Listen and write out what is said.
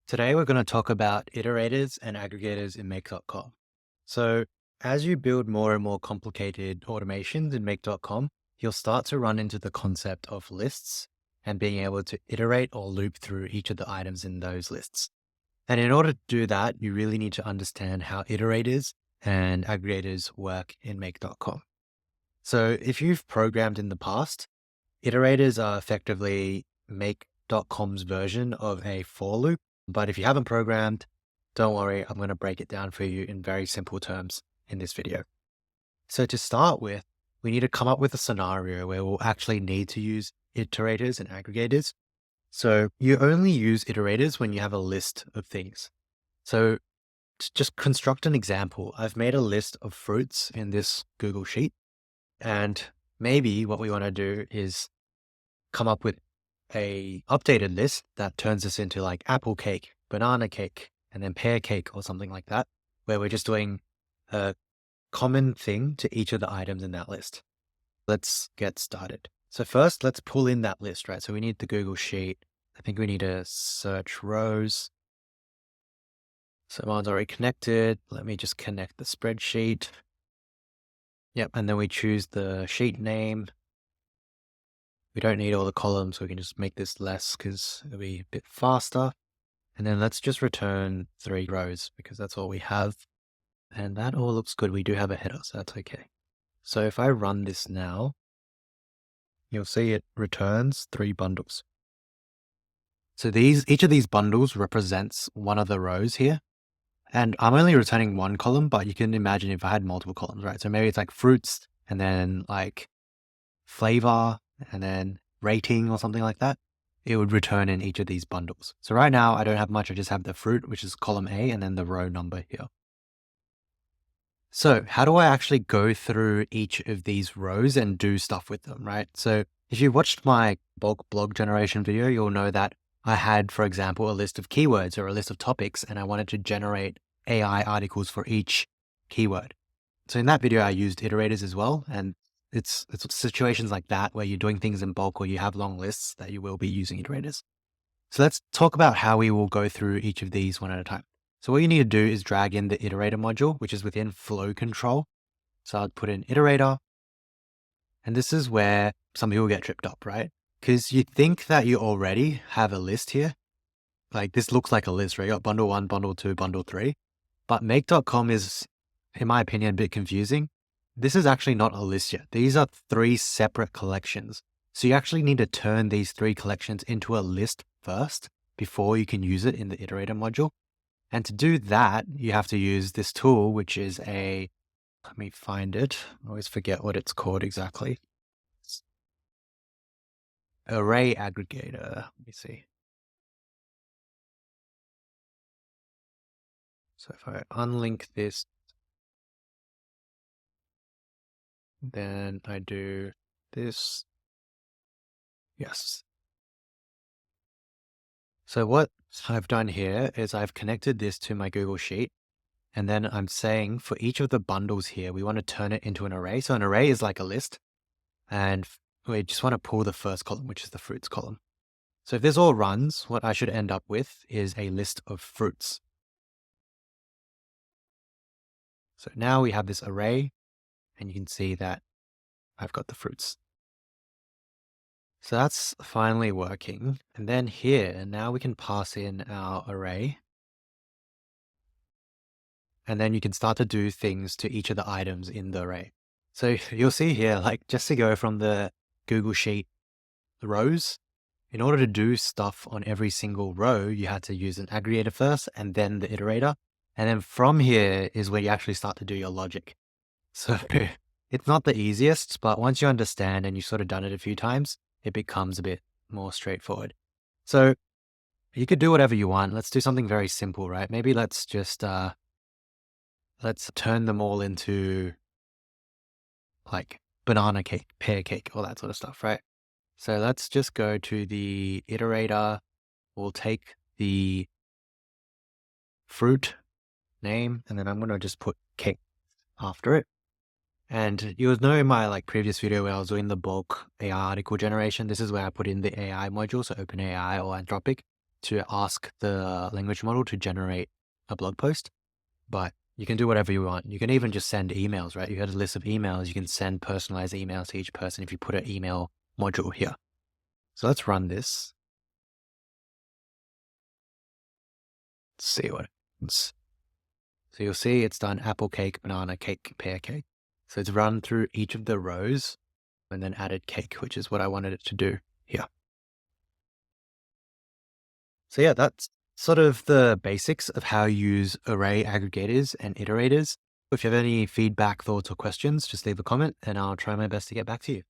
Today, we're going to talk about iterators and aggregators in Make.com. So, as you build more and more complicated automations in Make.com, you'll start to run into the concept of lists and being able to iterate or loop through each of the items in those lists. And in order to do that, you really need to understand how iterators and aggregators work in Make.com. So, if you've programmed in the past, iterators are effectively Make.com's version of a for loop. But if you haven't programmed, don't worry, I'm going to break it down for you in very simple terms in this video. So to start with, we need to come up with a scenario where we'll actually need to use iterators and aggregators. So you only use iterators when you have a list of things. So to just construct an example, I've made a list of fruits in this Google Sheet. And maybe what we want to do is come up with a updated list that turns us into like apple cake, banana cake, and then pear cake or something like that, where we're just doing a common thing to each of the items in that list. Let's get started. So first, let's pull in that list, right? So we need the Google Sheet. I think we need to search rows. So mine's already connected. Let me just connect the spreadsheet. Yep, and then we choose the sheet name. We don't need all the columns. We can just make this less because it'll be a bit faster. And then let's just return 3 rows because that's all we have. And that all looks good. We do have a header, so that's okay. So if I run this now, you'll see it returns 3 bundles. So each of these bundles represents one of the rows here. And I'm only returning 1 column, but you can imagine if I had multiple columns, right? So maybe it's like fruits and then like flavor and then rating or something like that. It would return in each of these bundles. So right now I don't have much. I just have the fruit, which is column A, and then the row number here. So how do I actually go through each of these rows and do stuff with them, right? So if you watched my bulk blog generation video, you'll know that I had, for example, a list of keywords or a list of topics, and I wanted to generate AI articles for each keyword. So in that video, I used iterators as well. And it's situations like that where you're doing things in bulk or you have long lists that you will be using iterators. So let's talk about how we will go through each of these one at a time. So what you need to do is drag in the iterator module, which is within flow control. So I'd put in iterator. And this is where some people get tripped up, right? Because you think that you already have a list here. Like this looks like a list, right? You got bundle 1, bundle 2, bundle 3. But Make.com is, in my opinion, a bit confusing. This is actually not a list yet. These are 3 separate collections. So you actually need to turn these 3 collections into a list first before you can use it in the iterator module. And to do that, you have to use this tool, which is let me find it. I always forget what it's called exactly. It's Array Aggregator. Let me see. So if I unlink this, then I do this. Yes. So what I've done here is I've connected this to my Google Sheet. And then I'm saying for each of the bundles here, we want to turn it into an array. So an array is like a list. And we just want to pull the first column, which is the fruits column. So if this all runs, what I should end up with is a list of fruits. So now we have this array, and you can see that I've got the fruits. So that's finally working. And then here, now we can pass in our array. And then you can start to do things to each of the items in the array. So you'll see here, like just to go from the Google Sheet rows, in order to do stuff on every single row, you had to use an aggregator first and then the iterator. And then from here is where you actually start to do your logic. So it's not the easiest, but once you understand and you've sort of done it a few times, it becomes a bit more straightforward. So you could do whatever you want. Let's do something very simple, right? Maybe let's just, let's turn them all into like banana cake, pear cake, all that sort of stuff, right? So let's just go to the iterator. We'll take the fruit name, and then I'm going to just put cake after it. And you would know in my like previous video where I was doing the bulk AI article generation, this is where I put in the AI module, so OpenAI or Anthropic. to ask the language model to generate a blog post, but you can do whatever you want. You can even just send emails, right? You had a list of emails. You can send personalized emails to each person if you put an email module here. So let's run this. Let's see what happens. So you'll see it's done apple cake, banana cake, pear cake. So it's run through each of the rows and then added cake, which is what I wanted it to do here. So yeah, that's sort of the basics of how you use array aggregators and iterators. If you have any feedback, thoughts, or questions, just leave a comment and I'll try my best to get back to you.